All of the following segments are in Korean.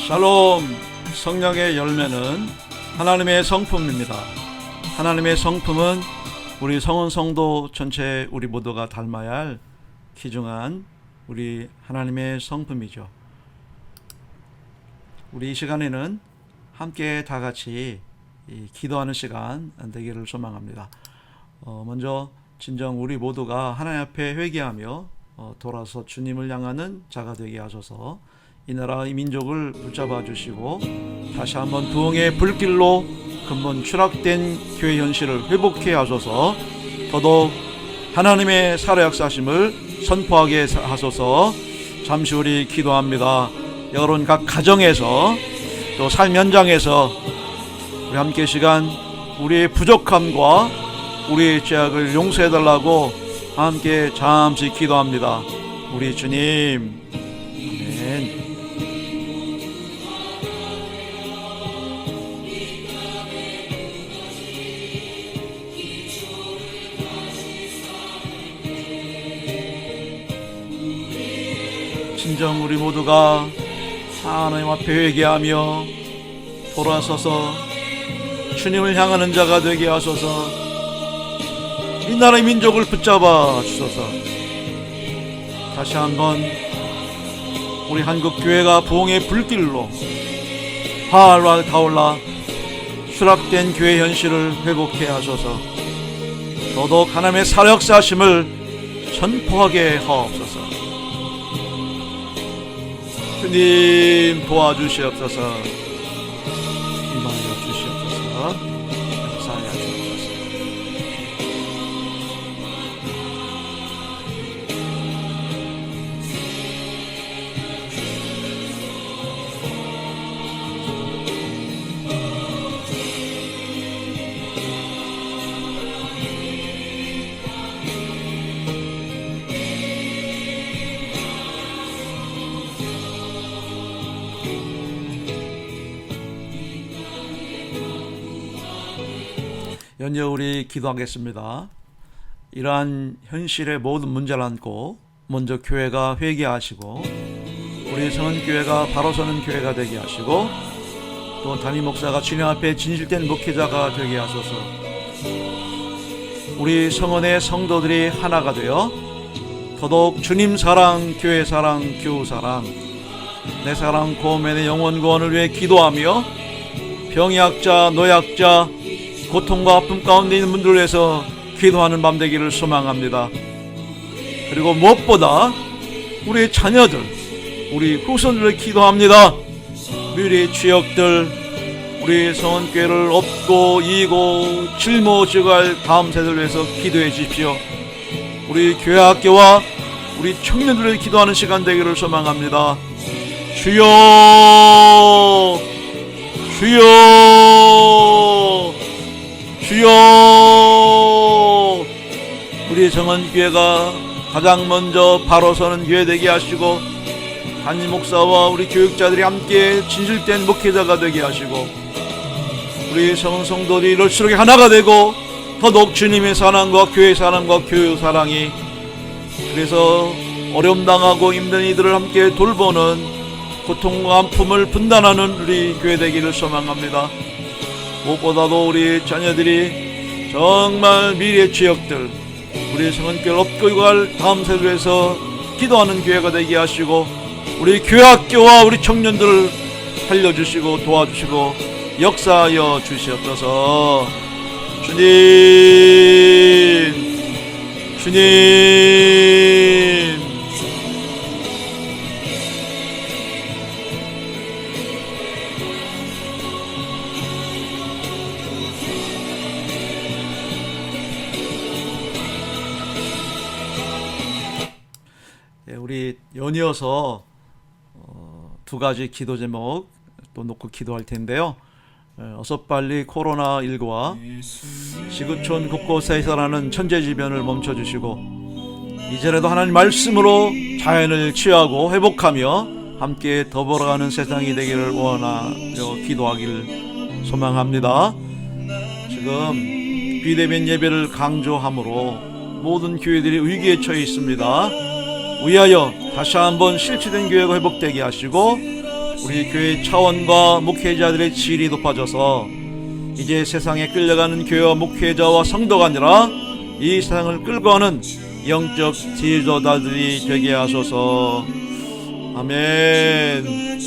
샬롬. 성령의 열매는 하나님의 성품입니다. 하나님의 성품은 우리 성은 성도 전체 우리 모두가 닮아야 할 귀중한 우리 하나님의 성품이죠. 우리 이 시간에는 함께 다 같이 기도하는 시간 되기를 소망합니다. 먼저 진정 우리 모두가 하나님 앞에 회개하며 돌아서 주님을 향하는 자가 되게 하셔서 이 나라 이 민족을 붙잡아 주시고 다시 한번 부흥의 불길로 근본 추락된 교회 현실을 회복해 하셔서 더더욱 하나님의 살아 역사심을 선포하게 하소서. 잠시 우리 기도합니다. 여러분 각 가정에서 또 삶 현장에서 우리 함께 시간 우리의 부족함과 우리의 죄악을 용서해 달라고 함께 잠시 기도합니다. 우리 주님, 아멘. 진정 우리 모두가 하나님 앞에 회개하며 돌아서서 주님을 향하는 자가 되게 하소서. 이 나라의 민족을 붙잡아 주소서. 다시 한번 우리 한국 교회가 부흥의 불길로 활활 타올라 추락된 교회 현실을 회복해 하소서. 더더욱 하나님의 살아 역사심을 선포하게 하옵소서. 주님 도와주시옵소서. 임하여 주시옵소서. 역사하여 주옵소서. 연이어 우리 기도하겠습니다. 이러한 현실의 모든 문제를 안고 먼저 교회가 회개하시고 우리 성은교회가 바로 서는 교회가 되게 하시고 또 담임 목사가 주님 앞에 진실된 목회자가 되게 하소서. 우리 성원의 성도들이 하나가 되어 더더욱 주님 사랑, 교회 사랑, 교우 사랑, 내 사랑 고맨의 영원 구원을 위해 기도하며 병약자, 노약자, 고통과 아픔 가운데 있는 분들을 위해서 기도하는 밤 되기를 소망합니다. 그리고 무엇보다 우리 자녀들, 우리 후손들을 기도합니다. 미래의 주역들, 우리 성원교회를 업고 이고 짊어지고 할 다음 세대를 위해서 기도해 주십시오. 우리 교회 학교와 우리 청년들을 기도하는 시간 되기를 소망합니다. 주여, 주여, 주여. 우리 성원교회가 가장 먼저 바로 서는 교회 되게 하시고 담임 목사와 우리 교육자들이 함께 진실된 목회자가 되게 하시고 우리 성도들이 이럴수록 하나가 되고 더더욱 주님의 사랑과 교회의 사랑과 교육 사랑이 그래서 어려움 당하고 힘든 이들을 함께 돌보는 고통과 아픔을 분단하는 우리 교회 되기를 소망합니다. 무엇보다도 우리 자녀들이 정말 미래의 주역들, 우리 성은교회를 업고 갈 다음 세대를 위해서 기도하는 교회가 되게 하시고 우리 교회학교와 우리 청년들을 살려주시고 도와주시고 역사하여 주시옵소서. 주님, 주님. 우리 연이어서 두 가지 기도 제목 또 놓고 기도할 텐데요. 어서 빨리 코로나19와 지구촌 곳곳에서 나는 천재지변을 멈춰주시고 이제라도 하나님 말씀으로 자연을 치유하고 회복하며 함께 더불어가는 세상이 되기를 원하여 기도하기를 소망합니다. 지금 비대면 예배를 강조함으로 모든 교회들이 위기에 처해 있습니다. 위하여 다시 한번 실추된 교회가 회복되게 하시고 우리 교회 차원과 목회자들의 질이 높아져서 이제 세상에 끌려가는 교회와 목회자와 성도가 아니라 이 세상을 끌고 가는 영적 지도자들이 되게 하소서. 아멘.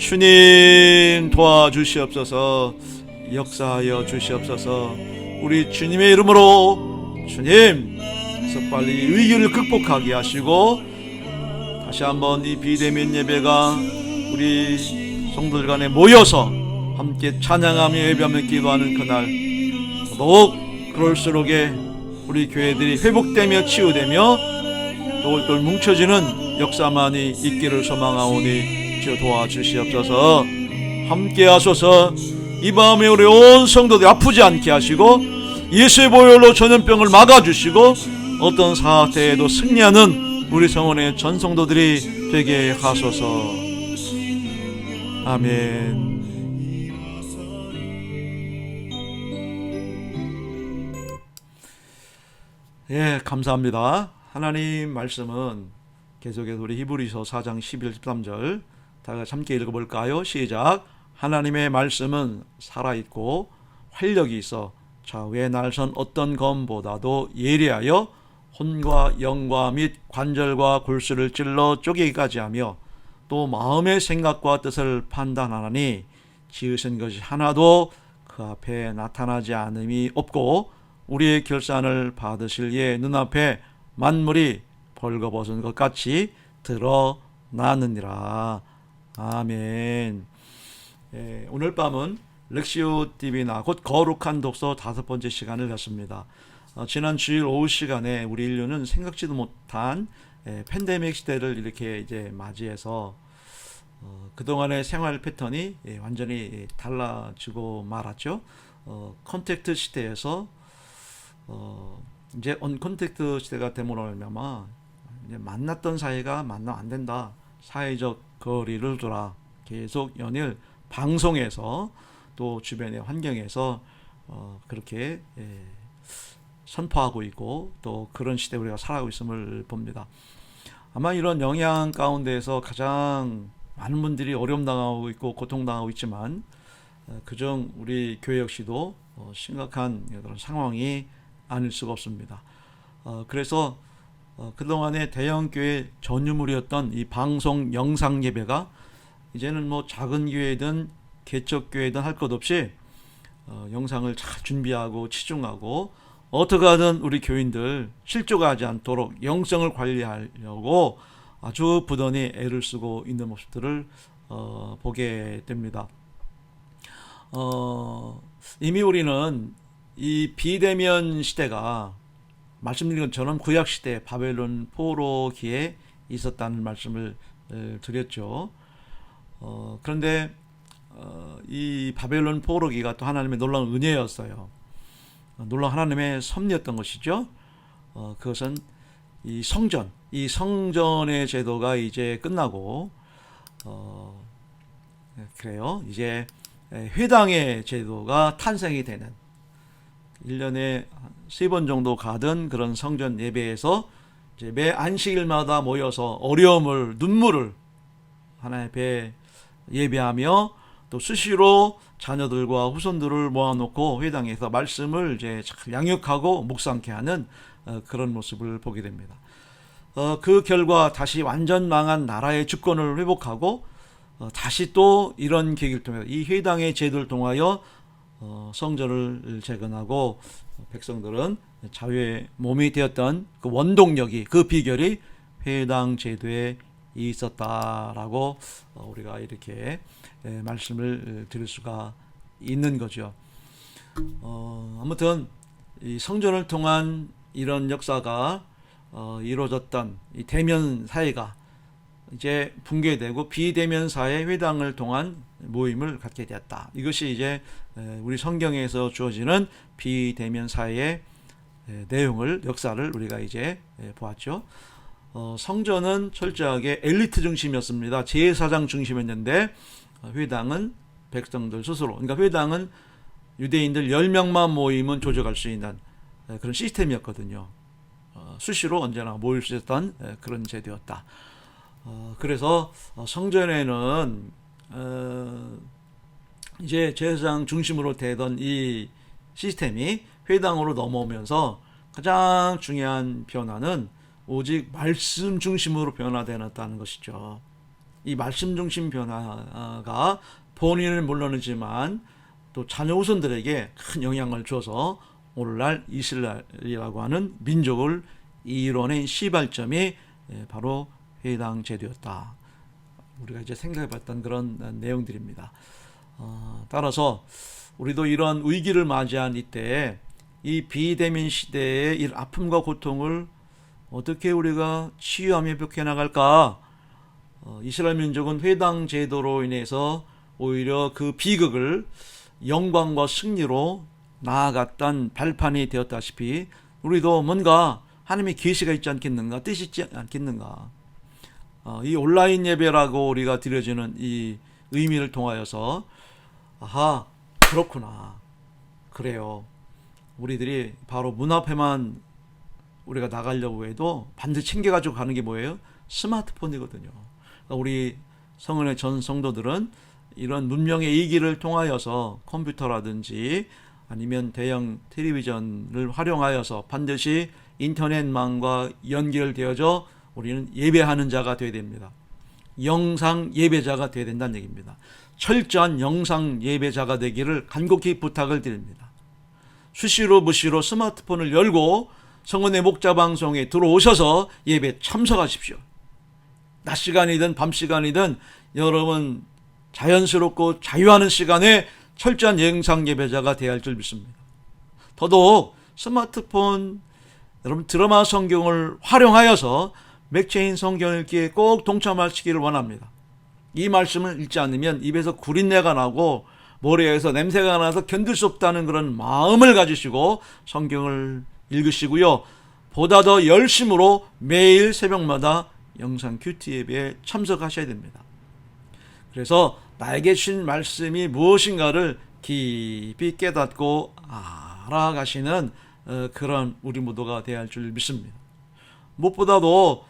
주님 도와주시옵소서. 역사하여 주시옵소서. 우리 주님의 이름으로 주님 빨리 위기를 극복하게 하시고, 다시 한번 이 비대면 예배가 우리 성도들 간에 모여서 함께 찬양하며 예배하며 기도하는 그날, 더욱 그럴수록에 우리 교회들이 회복되며 치유되며 똘똘 뭉쳐지는 역사만이 있기를 소망하오니 주여 도와주시옵소서. 함께 하소서. 이 밤에 우리 온 성도들이 아프지 않게 하시고 예수의 보혈로 전염병을 막아주시고 어떤 사태에도 승리하는 우리 성원의 전성도들이 되게 하소서. 아멘. 예, 감사합니다. 하나님 말씀은 계속해서 우리 히브리서 4장 11, 13절 다 같이 함께 읽어볼까요? 시작. 하나님의 말씀은 살아있고 활력이 있어 좌우의 날선 어떤 검보다도 예리하여 혼과 영과 및 관절과 골수를 찔러 쪼개기까지 하며 또 마음의 생각과 뜻을 판단하나니 지으신 것이 하나도 그 앞에 나타나지 않음이 없고 우리의 결산을 받으실 이의 눈앞에 만물이 벌거벗은 것 같이 드러나느니라. 아멘. 예, 오늘 밤은 렉시오 TV나 곧 거룩한 독서 5번째 시간을 갖습니다. 지난 주일 오후 시간에 우리 인류는 생각지도 못한 팬데믹 시대를 이렇게 이제 맞이해서 그동안의 생활 패턴이 완전히 달라지고 말았죠. 컨택트 시대에서 이제 언컨택트 시대가 됨으로 말미암아 이제 만났던 사이가 만나면 안 된다. 사회적 거리를 두라. 계속 연일 방송에서 또 주변의 환경에서 그렇게 선포하고 있고 또 그런 시대에 우리가 살아가고 있음을 봅니다. 아마 이런 영향 가운데에서 가장 많은 분들이 어려움 당하고 있고 고통당하고 있지만 그중 우리 교회 역시도 심각한 그런 상황이 아닐 수가 없습니다. 그래서 그동안의 대형교회 전유물이었던 이 방송 영상 예배가 이제는 뭐 작은 교회든 개척교회든 할 것 없이 영상을 잘 준비하고 치중하고 어떻게 하든 우리 교인들 실족하지 않도록 영성을 관리하려고 아주 부단히 애를 쓰고 있는 모습들을 보게 됩니다. 이미 우리는 이 비대면 시대가 말씀드린 것처럼 구약시대 바벨론 포로기에 있었다는 말씀을 드렸죠. 그런데 이 바벨론 포로기가 또 하나님의 놀라운 은혜였어요. 놀라운 하나님의 섭리였던 것이죠. 그것은 이 성전의 제도가 이제 끝나고 그래요. 이제 회당의 제도가 탄생이 되는 1년에 3번 정도 가던 그런 성전 예배에서 이제 매 안식일마다 모여서 어려움을 눈물을 하나님 앞에 예배하며 또 수시로 자녀들과 후손들을 모아놓고 회당에서 말씀을 이제 잘 양육하고 묵상케 하는 그런 모습을 보게 됩니다. 그 결과 다시 완전 망한 나라의 주권을 회복하고 다시 또 이런 계기를 통해서 이 회당의 제도를 통하여 성전을 재건하고 백성들은 자유의 몸이 되었던 그 원동력이 그 비결이 회당 제도에 있었다라고 우리가 이렇게 말씀을 드릴 수가 있는 거죠. 아무튼 이 성전을 통한 이런 역사가 이루어졌던 이 대면 사회가 이제 붕괴되고 비대면 사회 회당을 통한 모임을 갖게 되었다. 이것이 이제 우리 성경에서 주어지는 비대면 사회의 내용을 역사를 우리가 이제 보았죠. 성전은 철저하게 엘리트 중심이었습니다. 제사장 중심이었는데 회당은 백성들 스스로, 그러니까 회당은 유대인들 10명만 모이면 조직할 수 있는 그런 시스템이었거든요. 수시로 언제나 모일 수 있었던 그런 제도였다. 그래서 성전에는 이제 제사장 중심으로 되던 이 시스템이 회당으로 넘어오면서 가장 중요한 변화는 오직 말씀 중심으로 변화되었다는 것이죠. 이 말씀 중심 변화가 본인은 물론이지만 또 자녀 후손들에게 큰 영향을 줘서 오늘날 이스라엘이라고 하는 민족을 이뤄낸 시발점이 바로 회당 제도였다. 우리가 이제 생각해봤던 그런 내용들입니다. 따라서 우리도 이런 위기를 맞이한 이때 이 비대면 시대의 이 아픔과 고통을 어떻게 우리가 치유하며 회복해 나갈까? 이스라엘 민족은 회당 제도로 인해서 오히려 그 비극을 영광과 승리로 나아갔던 발판이 되었다시피 우리도 뭔가 하나님의 계시가 있지 않겠는가, 뜻이 있지 않겠는가. 이 온라인 예배라고 우리가 드려지는 이 의미를 통하여서 아하, 그렇구나, 그래요, 우리들이 바로 문 앞에만 우리가 나가려고 해도 반드시 챙겨가지고 가는 게 뭐예요? 스마트폰이거든요. 그러니까 우리 성은의 전 성도들은 이런 문명의 이기를 통하여서 컴퓨터라든지 아니면 대형 텔레비전을 활용하여서 반드시 인터넷망과 연결되어져 우리는 예배하는 자가 되어야 됩니다. 영상 예배자가 되어야 된다는 얘기입니다. 철저한 영상 예배자가 되기를 간곡히 부탁을 드립니다. 수시로 무시로 스마트폰을 열고 성은의 목자 방송에 들어오셔서 예배 참석하십시오. 낮 시간이든 밤 시간이든 여러분 자연스럽고 자유하는 시간에 철저한 영상 예배자가 되어야 할 줄 믿습니다. 더더욱 스마트폰, 여러분 드라마 성경을 활용하여서 맥체인 성경 읽기에 꼭 동참하시기를 원합니다. 이 말씀을 읽지 않으면 입에서 구린내가 나고 머리에서 냄새가 나서 견딜 수 없다는 그런 마음을 가지시고 성경을 읽으시고요. 보다 더 열심으로 매일 새벽마다 영상 큐티 예배에 참석하셔야 됩니다. 그래서 나에게 주신 말씀이 무엇인가를 깊이 깨닫고 알아가시는 그런 우리 모두가 되어야 할 줄 믿습니다. 무엇보다도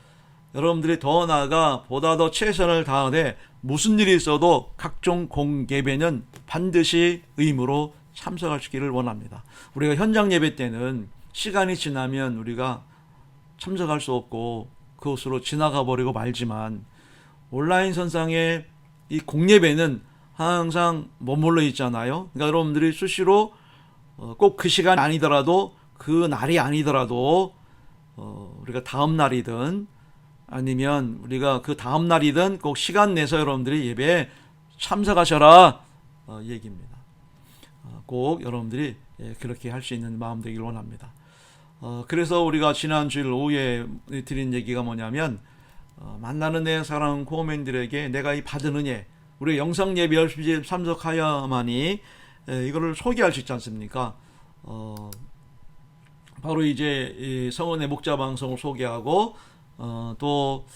여러분들이 더 나아가 보다 더 최선을 다하되 무슨 일이 있어도 각종 공예배는 반드시 의무로 참석하시기를 원합니다. 우리가 현장 예배 때는 시간이 지나면 우리가 참석할 수 없고 그것으로 지나가 버리고 말지만 온라인 선상의 이 공예배는 항상 머물러 있잖아요. 그러니까 여러분들이 수시로 꼭 그 시간 아니더라도 그 날이 아니더라도 우리가 다음 날이든 아니면 우리가 그 다음 날이든 꼭 시간 내서 여러분들이 예배에 참석하셔라 얘기입니다. 꼭 여러분들이 그렇게 할 수 있는 마음 되기를 원합니다. 그래서 우리가 지난 주일 오후에 드린 얘기가 뭐냐면 만나는 내 사랑 고민들에게 내가 이 받은 은혜, 우리 영상 예배 열심히 참석하여만이 이거를 소개할 수 있지 않습니까? 바로 이제 이 성은의 목자 방송을 소개하고 또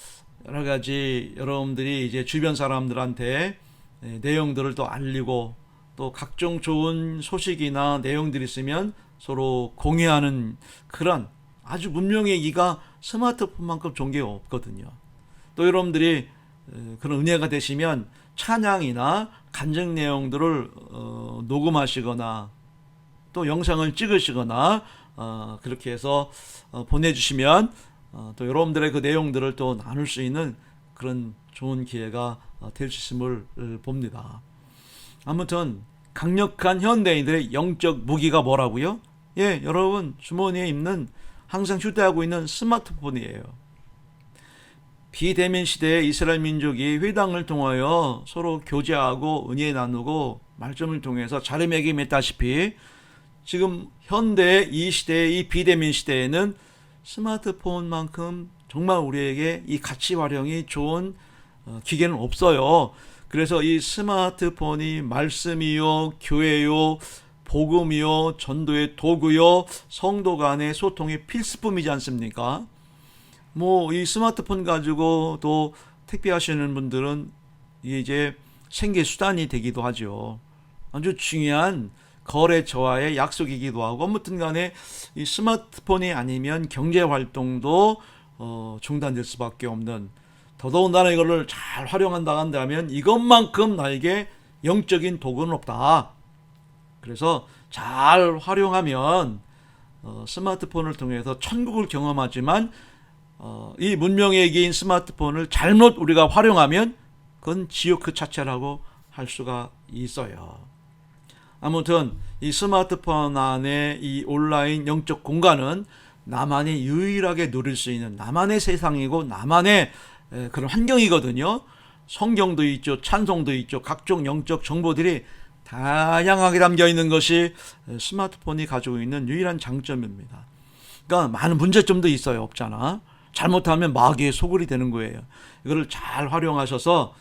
여러 가지 여러분들이 이제 주변 사람들한테 내용들을 또 알리고 또 각종 좋은 소식이나 내용들이 있으면 서로 공유하는 그런 아주 문명의 기가 스마트폰만큼 좋은 게 없거든요. 또 여러분들이 그런 은혜가 되시면 찬양이나 간증 내용들을 녹음하시거나 또 영상을 찍으시거나 그렇게 해서 보내주시면 또 여러분들의 그 내용들을 또 나눌 수 있는 그런 좋은 기회가 될 수 있음을 봅니다. 아무튼 강력한 현대인들의 영적 무기가 뭐라고요? 예, 여러분 주머니에 있는 항상 휴대하고 있는 스마트폰이에요. 비대면 시대의 이스라엘 민족이 회당을 통하여 서로 교제하고 은혜 나누고 말씀을 통해서 자리매김했다시피 지금 현대 이 시대의 이 비대면 시대에는 스마트폰만큼 정말 우리에게 이 가치 활용이 좋은 기계는 없어요. 그래서 이 스마트폰이 말씀이요, 교회요, 복음이요, 전도의 도구요, 성도 간의 소통의 필수품이지 않습니까? 뭐 이 스마트폰 가지고 또 택배하시는 분들은 이게 이제 생계 수단이 되기도 하죠. 아주 중요한 거래처와의 약속이기도 하고, 아무튼 간에 이 스마트폰이 아니면 경제 활동도 중단될 수밖에 없는, 더더군다나 이거를 잘 활용한다 한다면 이것만큼 나에게 영적인 도구는 없다. 그래서 잘 활용하면 스마트폰을 통해서 천국을 경험하지만 이 문명의계인 스마트폰을 잘못 우리가 활용하면 그건 지옥 그 자체라고 할 수가 있어요. 아무튼 이 스마트폰 안에 이 온라인 영적 공간은 나만이 유일하게 누릴 수 있는 나만의 세상이고 나만의 그런 환경이거든요. 성경도 있죠, 찬송도 있죠, 각종 영적 정보들이 다양하게 담겨 있는 것이 스마트폰이 가지고 있는 유일한 장점입니다. 그러니까 많은 문제점도 있어요. 없잖아. 잘못하면 마귀의 소굴이 되는 거예요. 이거를 잘 활용하셔서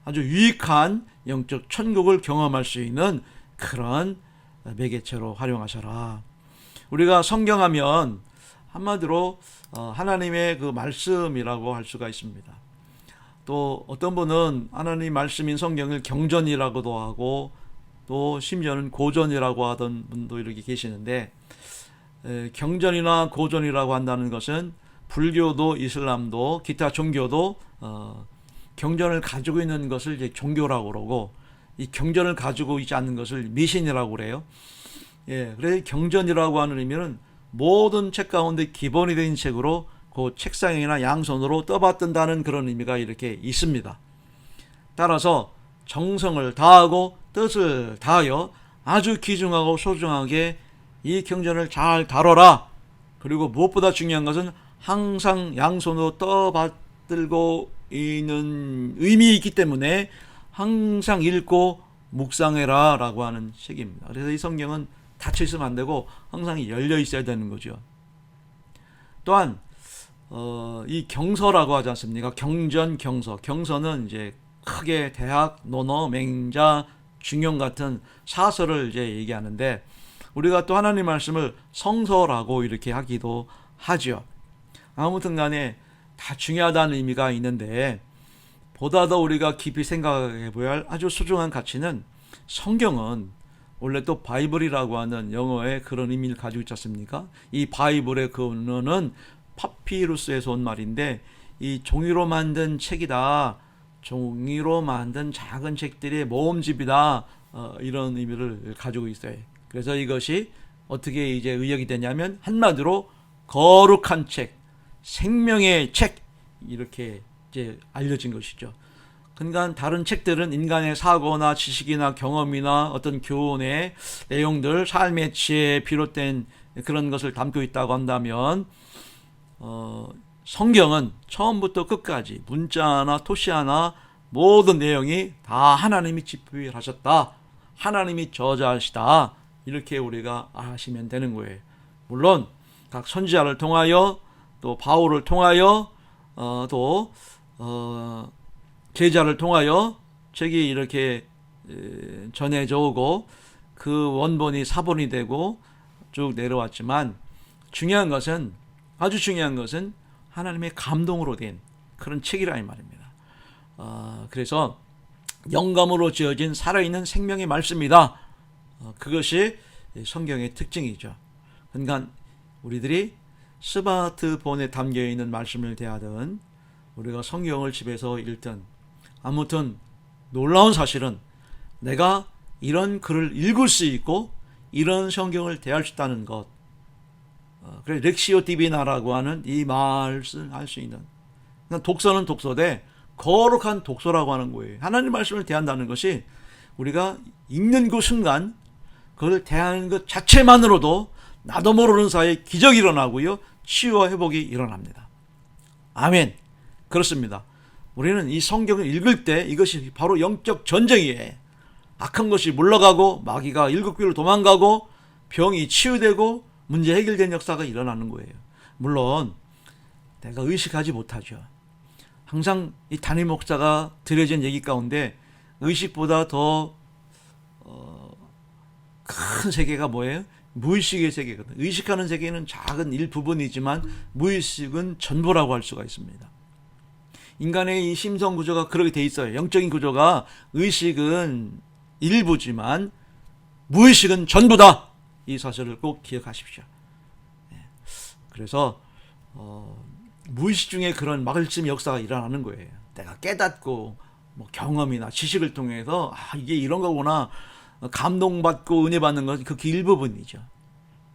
아주 유익한 영적 천국을 경험할 수 있는 그런 매개체로 활용하셔라. 우리가 성경하면 한마디로 하나님의 그 말씀이라고 할 수가 있습니다. 또 어떤 분은 하나님 말씀인 성경을 경전이라고도 하고 또 심지어는 고전이라고 하던 분도 이렇게 계시는데, 경전이나 고전이라고 한다는 것은 불교도 이슬람도 기타 종교도 경전을 가지고 있는 것을 이제 종교라고 그러고, 이 경전을 가지고 있지 않는 것을 미신이라고 그래요. 그래서 경전이라고 하는 의미는 모든 책 가운데 기본이 된 책으로 그 책상이나 양손으로 떠받든다는 그런 의미가 이렇게 있습니다. 따라서 정성을 다하고 뜻을 다하여 아주 귀중하고 소중하게 이 경전을 잘 다뤄라. 그리고 무엇보다 중요한 것은 항상 양손으로 떠받들고 있는 의미 있기 때문에 항상 읽고 묵상해라 라고 하는 책입니다. 그래서 이 성경은 닫혀 있으면 안 되고 항상 열려 있어야 되는 거죠. 또한 이 경서라고 하지 않습니까? 경전, 경서. 경서는 이제 크게 대학, 논어, 맹자, 중용 같은 사설을 이제 얘기하는데, 우리가 또 하나님 말씀을 성서라고 이렇게 하기도 하죠. 아무튼 간에 다 중요하다는 의미가 있는데, 보다 더 우리가 깊이 생각해 보아야 할 아주 소중한 가치는, 성경은 원래 또 바이블이라고 하는 영어의 그런 의미를 가지고 있지 않습니까? 이 바이블의 그 언어는 파피루스에서 온 말인데, 이 종이로 만든 책이다, 종이로 만든 작은 책들의 모음집이다, 이런 의미를 가지고 있어요. 그래서 이것이 어떻게 이제 의역이 되냐면 한마디로 거룩한 책, 생명의 책, 이렇게 이제 알려진 것이죠. 그러니까 다른 책들은 인간의 사고나 지식이나 경험이나 어떤 교훈의 내용들, 삶의 지혜에 비롯된 그런 것을 담고 있다고 한다면, 성경은 처음부터 끝까지 문자나 토시하나 모든 내용이 다 하나님이 집필하셨다, 하나님이 저자하시다, 이렇게 우리가 아시면 되는 거예요. 물론 각 선지자를 통하여 또 바울을 통하여 또 제자를 통하여 책이 이렇게 전해져 오고 그 원본이 사본이 되고 쭉 내려왔지만, 중요한 것은, 아주 중요한 것은 하나님의 감동으로 된 그런 책이라 이 말입니다. 그래서 영감으로 지어진 살아있는 생명의 말씀이다. 그것이 성경의 특징이죠. 그러니까 우리들이 스마트폰에 담겨있는 말씀을 대하든 우리가 성경을 집에서 읽든, 아무튼 놀라운 사실은 내가 이런 글을 읽을 수 있고 이런 성경을 대할 수 있다는 것. 그래 렉시오 디비나라고 하는 이 말씀을 할 수 있는, 그러니까 독서는 독서되 거룩한 독서라고 하는 거예요. 하나님 말씀을 대한다는 것이 우리가 읽는 그 순간 그걸 대하는 것 자체만으로도 나도 모르는 사이에 기적이 일어나고요, 치유와 회복이 일어납니다. 아멘. 그렇습니다. 우리는 이 성경을 읽을 때 이것이 바로 영적 전쟁이에요. 악한 것이 물러가고 마귀가 일곱 귀로 도망가고 병이 치유되고 문제 해결된 역사가 일어나는 거예요. 물론 내가 의식하지 못하죠. 항상 이 담임 목사가 드려진 얘기 가운데 의식보다 더 큰 세계가 뭐예요? 무의식의 세계거든요. 의식하는 세계는 작은 일부분이지만 무의식은 전부라고 할 수가 있습니다. 인간의 이 심성 구조가 그렇게 돼 있어요. 영적인 구조가 의식은 일부지만 무의식은 전부다. 이 사실을 꼭 기억하십시오. 그래서 무의식 중에 그런 마을쯤 역사가 일어나는 거예요. 내가 깨닫고 뭐 경험이나 지식을 통해서 이게 이런 거구나 감동받고 은혜 받는 건 그 일부분이죠.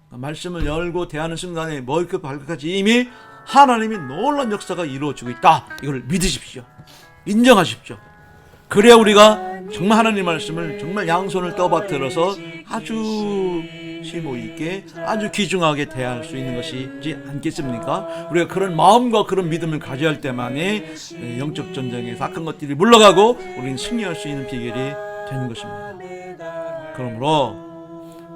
말씀을 열고 대하는 순간에 머리끝 발끝까지 이미 하나님이 놀라운 역사가 이루어지고 있다. 이걸 믿으십시오. 인정하십시오. 그래야 우리가 정말 하나님 말씀을 정말 양손을 떠받들어서 아주 심호 있게 아주 귀중하게 대할 수 있는 것이지 않겠습니까? 우리가 그런 마음과 그런 믿음을 가져야 할 때만이 영적 전쟁에서 악한 것들이 물러가고 우리는 승리할 수 있는 비결이 되는 것입니다. 그러므로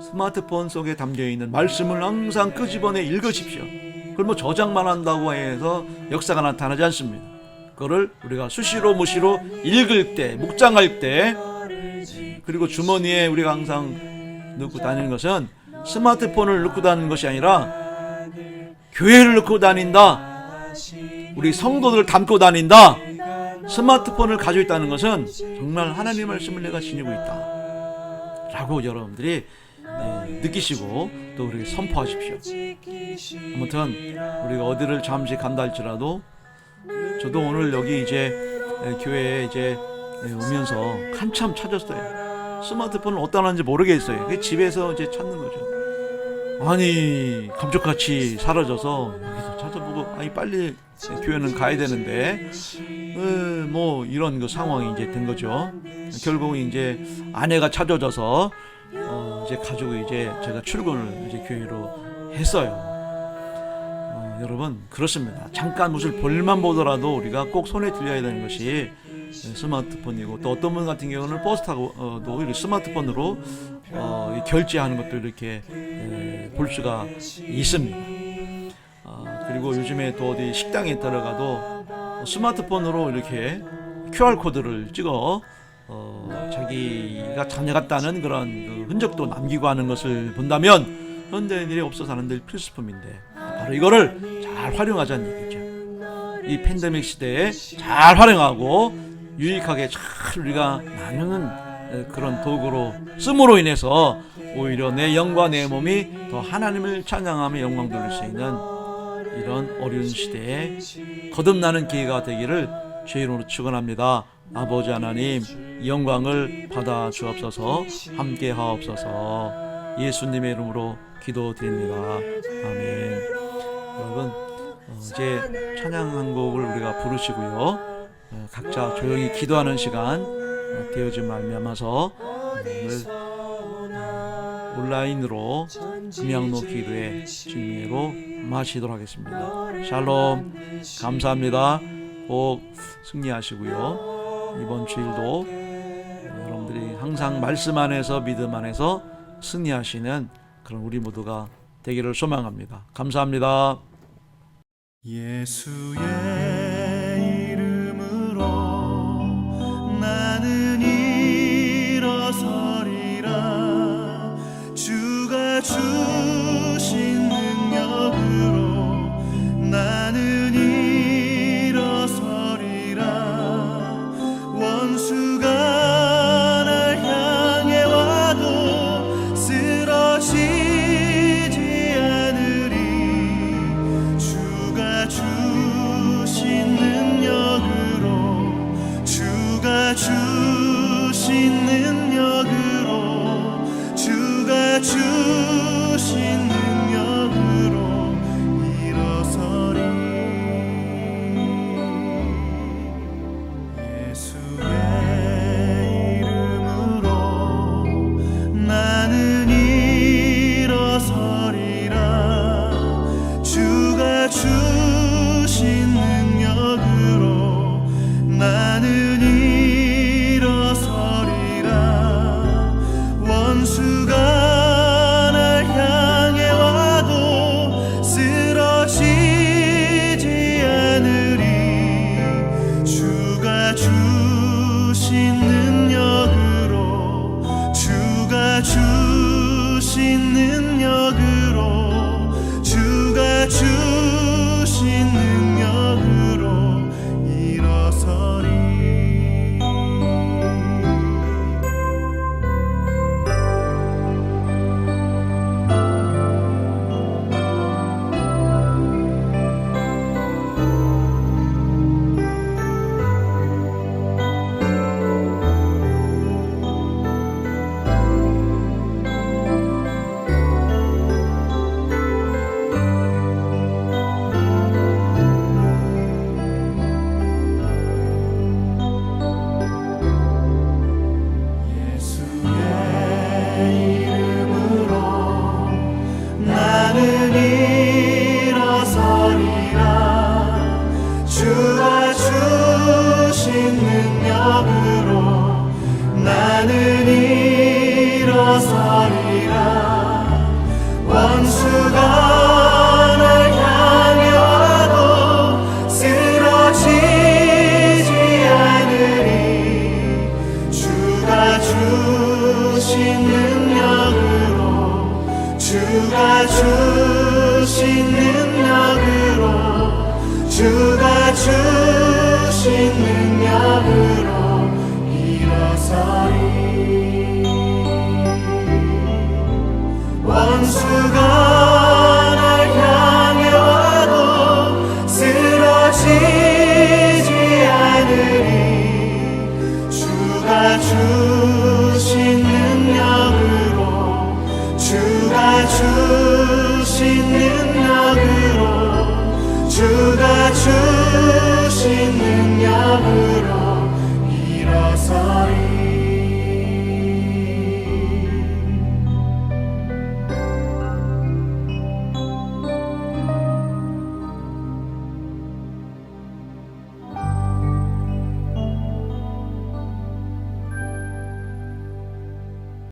스마트폰 속에 담겨있는 말씀을 항상 끄집어내 읽으십시오. 그걸 뭐 저장만 한다고 해서 역사가 나타나지 않습니다. 그거를 우리가 수시로 무시로 읽을 때, 묵상할 때, 그리고 주머니에 우리가 항상 넣고 다니는 것은 스마트폰을 넣고 다니는 것이 아니라 교회를 넣고 다닌다, 우리 성도들을 담고 다닌다. 스마트폰을 가지고 있다는 것은 정말 하나님의 말씀을 내가 지니고 있다 라고 여러분들이 느끼시고 또 우리 선포하십시오. 아무튼 우리가 어디를 잠시 간다 할지라도 저도 오늘 여기 이제 교회에 이제 오면서 한참 찾았어요. 스마트폰을 어디다 놨는지 모르겠어요. 집에서 이제 찾는 거죠. 아니 감쪽같이 사라져서 여기서 찾아보고 빨리 교회는 가야 되는데 뭐 이런 그 상황이 이제 된 거죠. 결국 이제 아내가 찾아져서 이제 가지고 이제 제가 출근을 이제 교회로 했어요. 여러분 그렇습니다. 잠깐 무슨 볼만 보더라도 우리가 꼭 손에 들려야 되는 것이 스마트폰이고, 또 어떤 분 같은 경우는 버스 타고도 이렇게 스마트폰으로 결제하는 것도 이렇게 볼 수가 있습니다. 그리고 요즘에 또 어디 식당에 들어가도 스마트폰으로 이렇게 QR코드를 찍어 자기가 다녀갔다는 그런 그 흔적도 남기고 하는 것을 본다면 현대인들이 없어서 하는 데 필수품인데, 바로 이거를 잘 활용하자는 얘기죠. 이 팬데믹 시대에 잘 활용하고 유익하게 잘 우리가 나누는 그런 도구로 씀으로 인해서 오히려 내 영과 내 몸이 더 하나님을 찬양하며 영광 돌릴 수 있는 이런 어려운 시대에 거듭나는 기회가 되기를 주의 이름으로 축원합니다. 아버지 하나님, 영광을 받아 주옵소서. 함께 하옵소서. 예수님의 이름으로 기도드립니다. 아멘. 여러분 이제 찬양 한 곡을 우리가 부르시고요, 각자 조용히 기도하는 시간 되어지 말미암아서 오늘 온라인으로 금양로 기도회 진미로 마치도록 하겠습니다. 샬롬, 감사합니다. 꼭 승리하시고요, 이번 주일도 여러분들이 항상 말씀 안에서 믿음 안에서 승리하시는 그런 우리 모두가 되기를 소망합니다. 감사합니다. 예수의 이름으로 나는 일어서리라. 주가 주신 능력으로 나는 일어서리라. 원수가 날 향해 와도 쓰러지지 않으리. 주가 주신 능력으로, 주가 주신 능력으로, 주가 주신 능력으로 일어서리. 예수의 이름으로 나는 일어서리라. 주가 주신 주신 능력으로